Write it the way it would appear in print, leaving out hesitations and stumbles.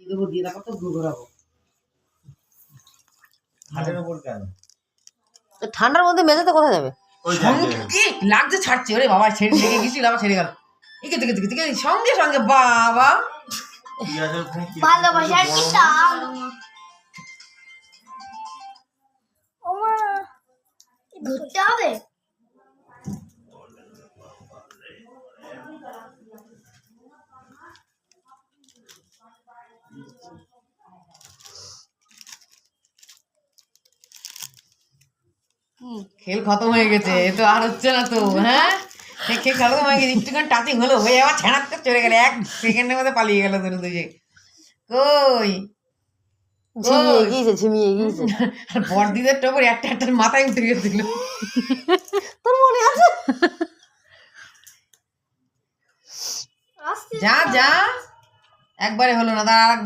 দেবো দিয়ে তারপর তো ঘোরাবো। ঠান্ডার মধ্যে মেঝেতে কোথায় যাবে? কি লাগছে ছাড়ছে, ওরে বাবা ছেড়ে লেগে গেছিল আবার ছেড়ে গেল। একে থেকে থেকে সঙ্গে সঙ্গে বাবা ভালোবাসার কি টান। ঘুরতে হবে। খেল খতম হয়ে গেছে, এ তো আর হচ্ছে না তো। হ্যাঁ খেল খতম হয়ে গেছে, একটুখানি টাচিং হলো হয়ে আবার ছাড়াত করে চলে গেলে, 1 সেকেন্ডের মধ্যে পালিয়ে গেল ধরে দুজে। কই ঝিমিয়ে গিয়েছে। আর বড়দিদের টপর একটা একটা মাথায় উঠে গেছিল। তোর মনে আছে? যা যা একবারে হলো না, দাঁড়া